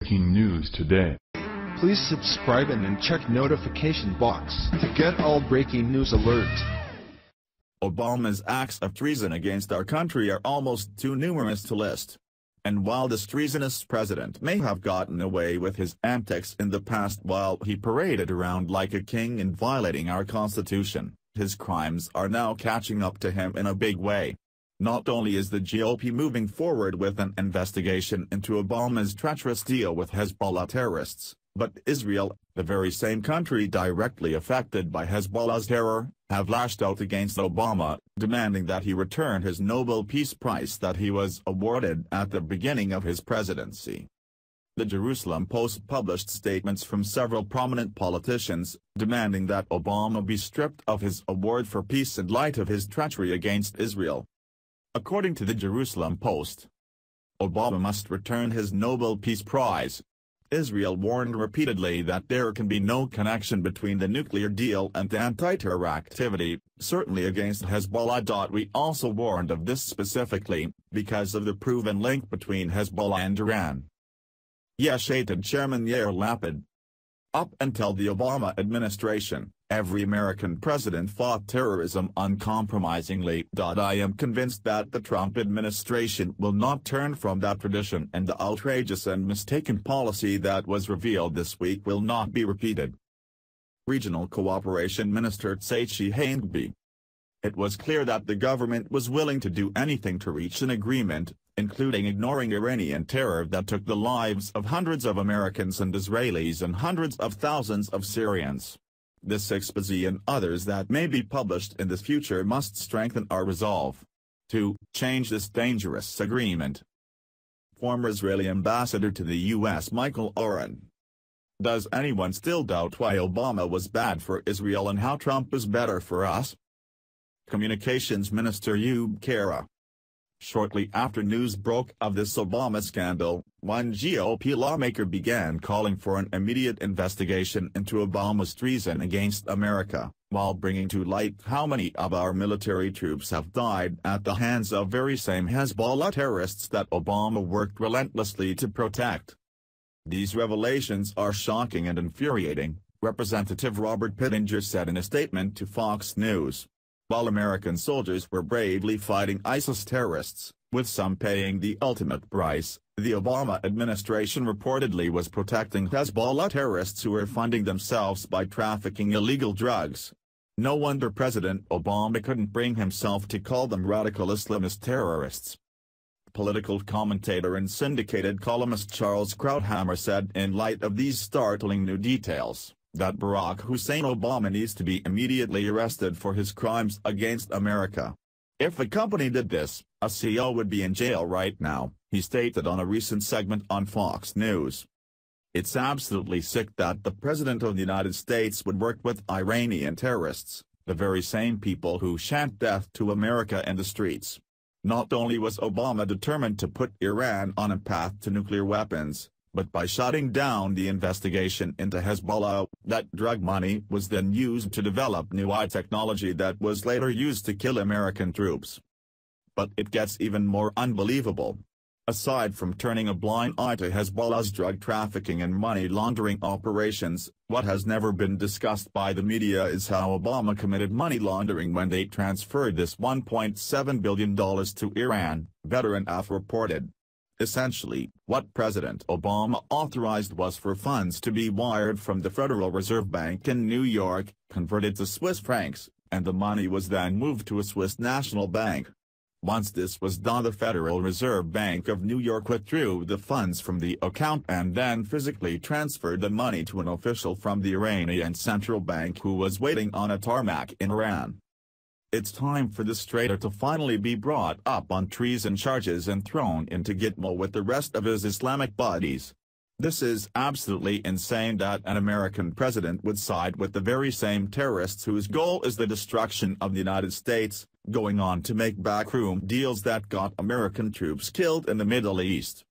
breaking news today. Please subscribe and check notification box to get all breaking news alerts. Obama's acts of treason against our country are almost too numerous to list. And while this treasonous president may have gotten away with his antics in the past while he paraded around like a king in violating our Constitution, his crimes are now catching up to him in a big way. Not only is the GOP moving forward with an investigation into Obama's treacherous deal with Hezbollah terrorists, but Israel, the very same country directly affected by Hezbollah's terror, have lashed out against Obama, demanding that he return his Nobel Peace Prize that he was awarded at the beginning of his presidency. The Jerusalem Post published statements from several prominent politicians, demanding that Obama be stripped of his award for peace in light of his treachery against Israel. According to the Jerusalem Post, Obama must return his Nobel Peace Prize. Israel warned repeatedly that there can be no connection between the nuclear deal and anti-terror activity, certainly against Hezbollah. We also warned of this specifically, because of the proven link between Hezbollah and Iran. Yesh Atid Chairman Yair Lapid. Up until the Obama administration, every American president fought terrorism uncompromisingly. I am convinced that the Trump administration will not turn from that tradition, and the outrageous and mistaken policy that was revealed this week will not be repeated. Regional Cooperation Minister Tsachi Hanegbi. It was clear that the government was willing to do anything to reach an agreement, including ignoring Iranian terror that took the lives of hundreds of Americans and Israelis and hundreds of thousands of Syrians. This exposé and others that may be published in the future must strengthen our resolve to change this dangerous agreement. Former Israeli ambassador to the U.S. Michael Oren. Does anyone still doubt why Obama was bad for Israel and how Trump is better for us? Communications Minister Ayub Kara. Shortly after news broke of this Obama scandal, one GOP lawmaker began calling for an immediate investigation into Obama's treason against America, while bringing to light how many of our military troops have died at the hands of very same Hezbollah terrorists that Obama worked relentlessly to protect. These revelations are shocking and infuriating, Representative Robert Pittenger said in a statement to Fox News. While American soldiers were bravely fighting ISIS terrorists, with some paying the ultimate price, the Obama administration reportedly was protecting Hezbollah terrorists who were funding themselves by trafficking illegal drugs. No wonder President Obama couldn't bring himself to call them radical Islamist terrorists. Political commentator and syndicated columnist Charles Krauthammer said in light of these startling new details, that Barack Hussein Obama needs to be immediately arrested for his crimes against America. If a company did this, a CEO would be in jail right now, he stated on a recent segment on Fox News. It's absolutely sick that the President of the United States would work with Iranian terrorists, the very same people who chant death to America in the streets. Not only was Obama determined to put Iran on a path to nuclear weapons, but by shutting down the investigation into Hezbollah, that drug money was then used to develop new technology that was later used to kill American troops. But it gets even more unbelievable. Aside from turning a blind eye to Hezbollah's drug trafficking and money laundering operations, what has never been discussed by the media is how Obama committed money laundering when they transferred this $1.7 billion to Iran, Veteran F reported. Essentially, what President Obama authorized was for funds to be wired from the Federal Reserve Bank in New York, converted to Swiss francs, and the money was then moved to a Swiss national bank. Once this was done, the Federal Reserve Bank of New York withdrew the funds from the account and then physically transferred the money to an official from the Iranian central bank who was waiting on a tarmac in Iran. It's time for this traitor to finally be brought up on treason charges and thrown into Gitmo with the rest of his Islamic buddies. This is absolutely insane that an American president would side with the very same terrorists whose goal is the destruction of the United States, going on to make backroom deals that got American troops killed in the Middle East.